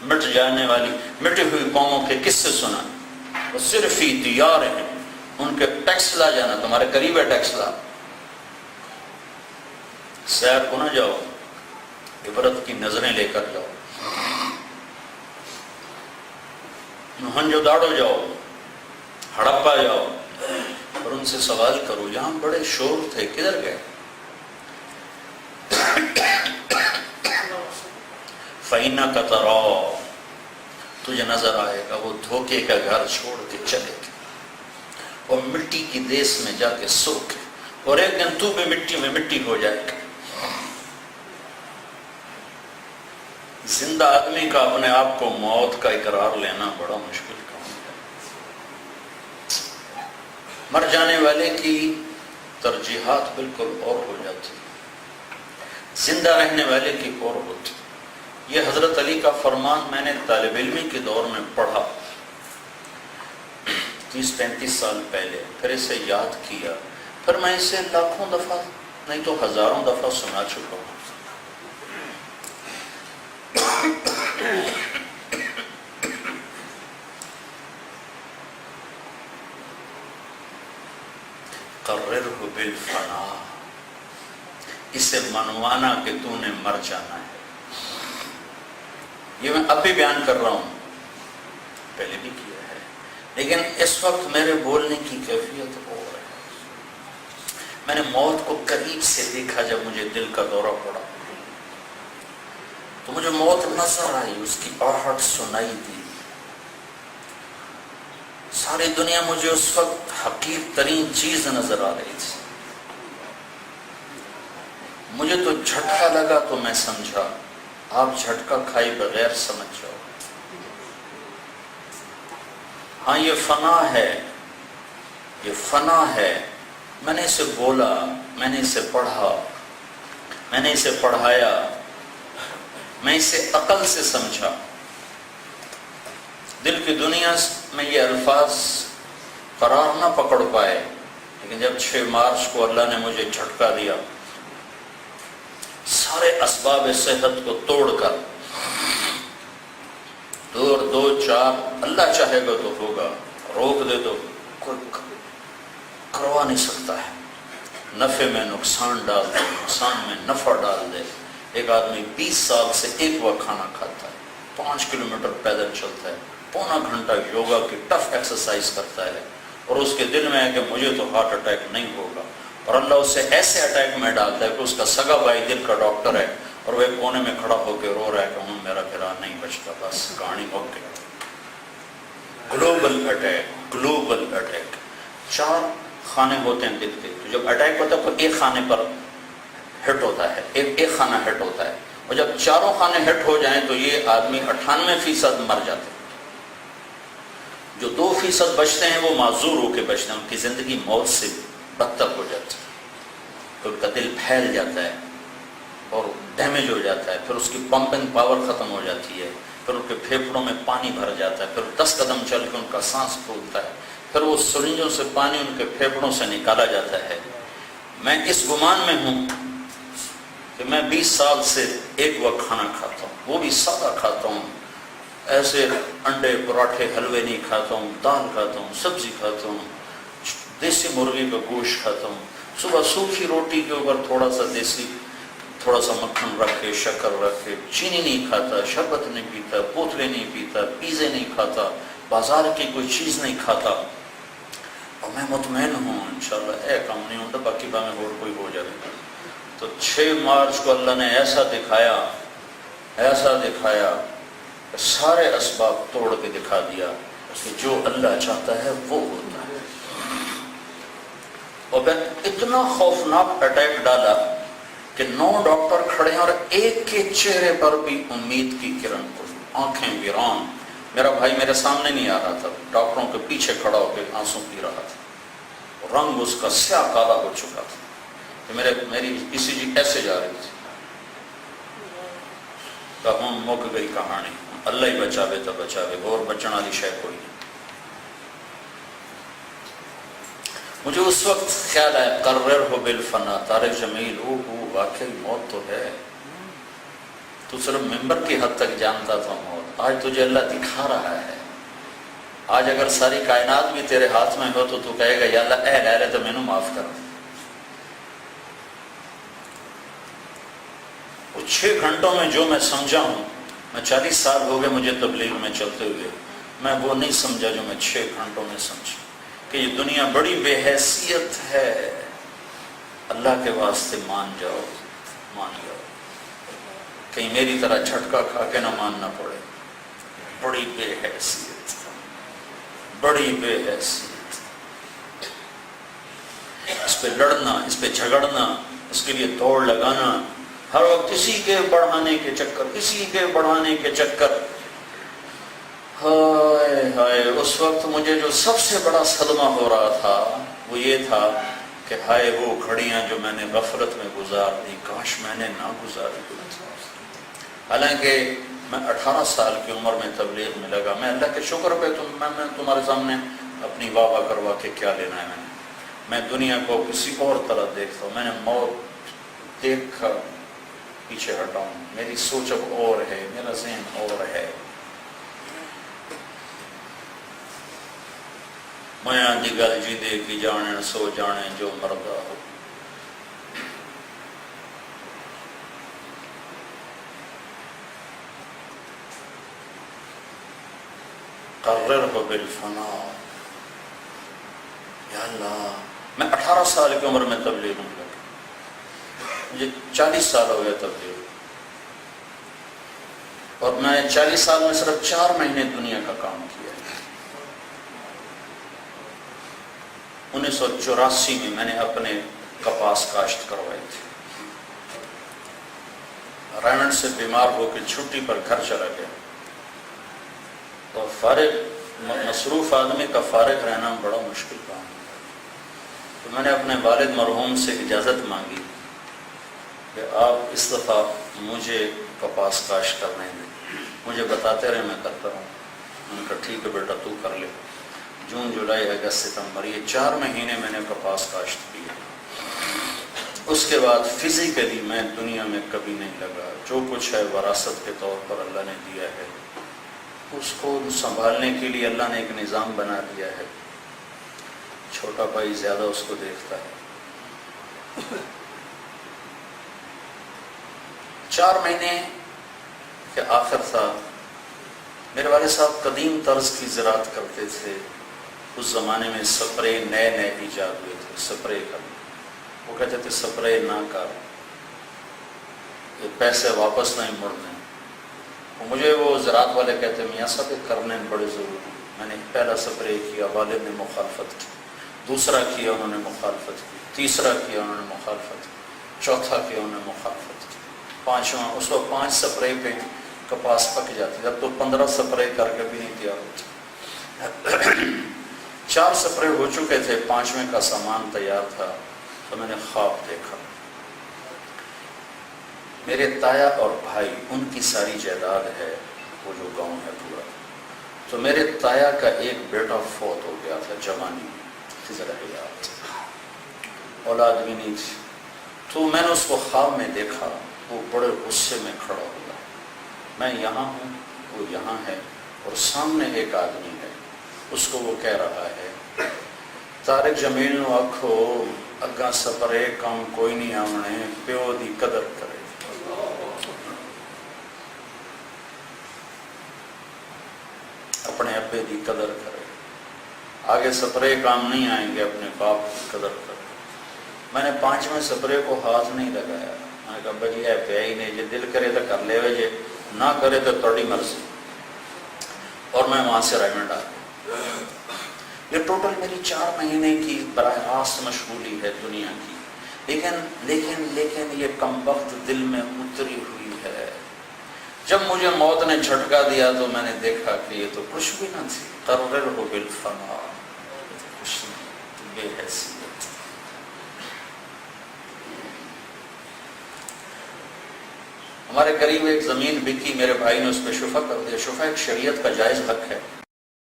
مٹ جانے والی مٹی ہوئی قوموں کے قصے سنا، وہ صرف ہی دیار ہیں، ان کے ٹیکس لا جانا، تمہارے قریب ہے ٹیکس لا، سیر کو نہ جاؤ، عبرت کی نظریں لے کر جاؤ، موہنجو داڑو جاؤ، ہڑپا جاؤ، اور ان سے سوال کرو یہاں بڑے شور تھے کدھر گئے؟ فَإِنَّكَ تَرَاهُ، تجھے نظر آئے گا وہ دھوکے کا گھر چھوڑ کے چلے گئے اور مٹی کی دیس میں جا کے سو گئے، اور ایک دن تو بھی مٹی میں مٹی ہو جائے گا۔ زندہ آدمی کا اپنے آپ کو موت کا اقرار لینا بڑا مشکل کام ہے۔ مر جانے والے کی ترجیحات بالکل اور ہو جاتی، زندہ رہنے والے کی اور ہوتی۔ یہ حضرت علی کا فرمان میں نے طالب علمی کے دور میں پڑھا 30-35 سال پہلے، پھر اسے یاد کیا، پھر میں اسے لاکھوں دفعہ نہیں تو ہزاروں دفعہ سنا چکا ہوں۔ قررہ بالفنا، اسے منوانا کہ تو نے مر جانا ہے۔ یہ میں اب بھی بیان کر رہا ہوں، پہلے بھی کیا ہے، لیکن اس وقت میرے بولنے کی کیفیت اور ہے۔ میں نے موت کو قریب سے دیکھا جب مجھے دل کا دورہ پڑا تو مجھے موت نظر آئی، اس کی آہٹ سنائی دی۔ ساری دنیا مجھے اس وقت حقیر ترین چیز نظر آ رہی تھی۔ مجھے تو جھٹکا لگا تو میں سمجھا، آپ جھٹکا کھائی بغیر سمجھ جاؤ۔ ہاں یہ فنا ہے، یہ فنا ہے۔ میں نے اسے بولا، میں نے اسے پڑھا، میں نے اسے پڑھایا، میں اسے عقل سے سمجھا۔ دل کی دنیا میں یہ الفاظ قرار نہ پکڑ پائے، لیکن جب 6 مارچ کو اللہ نے مجھے جھٹکا دیا، سارے اسباب صحت کو توڑ کر 2-4 اللہ چاہے گا تو ہوگا، روک دے تو کوئی کروا نہیں سکتا ہے۔ نفع میں نقصان ڈال دے، نقصان میں نفع ڈال دے۔ ایک آدمی 20 سال سے ایک وقت کھانا کھاتا ہے، 5 کلومیٹر پیدل چلتا ہے، پونا گھنٹہ یوگا کی ٹف ایکسرسائز کرتا ہے، اور اس کے دل میں ہے کہ مجھے تو ہارٹ اٹیک نہیں ہوگا، اور اللہ اسے ایسے اٹیک میں ڈالتا ہے کہ اس کا سگا بھائی دل کا ڈاکٹر ہے، اور وہ ایک کونے میں کھڑا ہو کے رو رہا ہے کہ میرا گھرا نہیں بچتا، بس کہانی ہو گئی۔ Global attack, global attack. 4 خانے ہوتے ہیں دل کے، تو جب اٹیک ہوتا ہے تو ایک خانے پر ہٹ ہوتا ہے، ایک خانہ ہٹ ہوتا ہے، اور جب چاروں خانے ہٹ ہو جائیں تو یہ آدمی 98% مر جاتے ہیں۔ جو 2% بچتے ہیں وہ معذور ہو کے بچتے ہیں، ان کی زندگی موت سے بدتر ہو جاتی ہے، پھر ان کا دل پھیل جاتا ہے اور ڈیمیج ہو جاتا ہے، پھر اس کی پمپنگ پاور ختم ہو جاتی ہے، پھر ان کے پھیپھڑوں میں پانی بھر جاتا ہے، پھر 10 قدم چل کے ان کا سانس پھولتا ہے، پھر وہ سرنجوں سے پانی ان کے پھیپھڑوں سے نکالا جاتا ہے۔ میں اس گمان میں ہوں کہ میں 20 سال سے ایک وقت کھانا کھاتا ہوں، وہ بھی سادہ کھاتا ہوں، ایسے انڈے پراٹھے حلوے نہیں کھاتا ہوں، دال کھاتا ہوں، سبزی کھاتا ہوں، دیسی مرغی کا گوشت کھاتا ہوں، صبح سوکھی روٹی کے اوپر تھوڑا سا مکھن رکھ کے، شکر رکھ کے، چینی نہیں کھاتا، شربت نہیں پیتا، بوتلیں نہیں پیتا، پیزے نہیں کھاتا، بازار کی کوئی چیز نہیں کھاتا، اور میں مطمئن ہوں انشاءاللہ اے کام نہیں ہوتا، باقی بامیں اور کوئی ہو جائے گا۔ تو 6 مارچ کو اللہ نے ایسا دکھایا، سارے اسباب توڑ کے دکھا دیا کہ جو اللہ چاہتا ہے وہ ہوتا ہے۔ اور پھر اتنا خوفناک اٹیک ڈالا کہ 9 ڈاکٹر کھڑے ہیں اور ایک کے چہرے پر بھی امید کی کرن کو، آنکھیں ویران۔ میرا بھائی میرے سامنے نہیں آ رہا تھا، ڈاکٹروں کے پیچھے کھڑا ہو کے آنسو پی رہا تھا، رنگ اس کا سیاہ کالا ہو چکا تھا، میری ECG ایسے جا رہی تھی۔ تو ہم مک گئی کہانی، اللہ ہی بچاوے تو بچاوے، اور بچن والی شے کوئی نہیں۔ مجھے اس وقت خیال آیا قررہ بالفنا، طارق جمیل، واقعی موت تو ہے، تو صرف ممبر کی حد تک جانتا تھا موت، آج تجھے اللہ دکھا رہا ہے. آج اگر ساری کائنات بھی تیرے ہاتھ میں ہو تو کہے گا یا اللہ اے لے تو مینوں معاف کر. وہ 6 گھنٹوں میں جو میں سمجھا ہوں، میں 40 سال ہو گئے مجھے تبلیغ میں چلتے ہوئے، میں وہ نہیں سمجھا جو میں 6 گھنٹوں میں سمجھا، کہ یہ دنیا بڑی بے حیثیت ہے. اللہ کے واسطے مان جاؤ، مان جاؤ، کہیں میری طرح جھٹکا کھا کے نہ ماننا پڑے. بڑی بے حیثیت، بڑی بے حیثیت. اس پہ لڑنا، اس پہ جھگڑنا، اس کے لیے دوڑ لگانا، ہر وقت کسی کے بڑھانے کے چکر، کسی کے بڑھانے کے چکر. ہائے ہائے، اس وقت مجھے جو سب سے بڑا صدمہ ہو رہا تھا وہ یہ تھا کہ ہائے وہ گھڑیاں جو میں نے غفلت میں گزار دی، کاش میں نے نہ گزاری. حالانکہ میں 18 سال کی عمر میں تبلیغ میں لگا. میں اللہ کے شکر پہ میں تمہارے سامنے اپنی واہ واہ کروا کے کیا لینا ہے. میں دنیا کو کسی اور طرح دیکھتا ہوں. میں نے موت دیکھ کر پیچھے ہٹاؤں. میری سوچ اب اور ہے، میرا ذہن اور ہے. میاں دی گل جی دے کی جانے سو جانے جو مردہ ہو. قرر ہو بالفنا. یا اللہ، میں 18 سال کی عمر میں تبلیغ میں لگا، مجھے 40 سال ہو گیا تبلیغ، اور میں 40 سال میں صرف 4 مہینے دنیا کا کام کیا. 1984 میں میں نے اپنے کپاس کاشت کروائی تھی. رائمنڈ سے بیمار ہو کے چھٹی پر گھر چلا گیا. تو فارغ مصروف آدمی کا فارغ رہنا بڑا مشکل کام ہے. تو میں نے اپنے والد مرحوم سے اجازت مانگی کہ آپ اس دفعہ مجھے کپاس کاشت کرنے دیں. مجھے بتاتے رہے، میں کرتا رہوں. میں نے کہا ٹھیک ہے بیٹا تو کر لے. جون جولائی اگست ستمبر یہ 4 مہینے میں نے کپاس کاشت کی. اس کے بعد فزیکلی میں دنیا میں کبھی نہیں لگا. جو کچھ ہے وراثت کے طور پر اللہ نے دیا ہے، اس کو سنبھالنے کے لیے اللہ نے ایک نظام بنا دیا ہے. چھوٹا بھائی زیادہ اس کو دیکھتا ہے. 4 مہینے کے آخر تھا. میرے والد صاحب قدیم طرز کی زراعت کرتے تھے. اس زمانے میں سپرے نئے نئے ایجاد ہوئے تھے. سپرے کا وہ کہتے تھے سپرے نہ کر، پیسے واپس نہیں مڑنے. مجھے وہ زراعت والے کہتے میاں صاحب کرنے بڑے ضروری. میں نے پہلا سپرے کیا، والد نے مخالفت کی. دوسرا کیا انہوں نے مخالفت کی. تیسرا کیا انہوں نے مخالفت کی. چوتھا کیا انہوں نے مخالفت کی. 5واں، اس وقت 5 سپرے پہ کپاس پک جاتی. اب تو 15 سپرے کر کے بھی نہیں تیار ہوتی. 4 سپرے ہو چکے تھے، 5ویں کا سامان تیار تھا. تو میں نے خواب دیکھا. میرے تایا اور بھائی، ان کی ساری جائیداد ہے، وہ جو گاؤں ہے پورا. تو میرے تایا کا ایک بیٹا فوت ہو گیا تھا جوانی میں، خضر حیات، اولاد بھی نہیں تھی. تو میں نے اس کو خواب میں دیکھا. وہ بڑے غصے میں کھڑا ہوا. میں یہاں ہوں، وہ یہاں ہے، اور سامنے ایک آدمی ہے. اس کو وہ کہہ رہا ہے طارق جمیل نو آکھو اگاں سپرے کام کوئی نہیں آونے، پیو دی قدر کرے. اپنے ابے دی قدر کرے. آگے سپرے کام نہیں آئیں گے، اپنے باپ کی قدر کرے. میں نے 5ویں سپرے کو ہاتھ نہیں لگایا. میں نے کہا ابا جی ہے پیا ہی نہیں، جی دل کرے تو کر لے، جی نہ کرے تو تھوڑی مرضی. اور میں وہاں سے رائمنڈ آ گیا. یہ ٹوٹل میری 4 مہینے کی براہ راست مشغولی ہے دنیا کی. لیکن یہ کمبخت دل میں اتری ہوئی ہے. جب مجھے موت نے جھٹکا دیا تو میں نے دیکھا کہ یہ تو کچھ بھی نہ تھی. قرر ہو بالفنا، کچھ نہیں، بے حیثیت. ہمارے قریب ایک زمین بکی، میرے بھائی نے اس پہ شفا کر دیا. شفا ایک شریعت کا جائز حق ہے.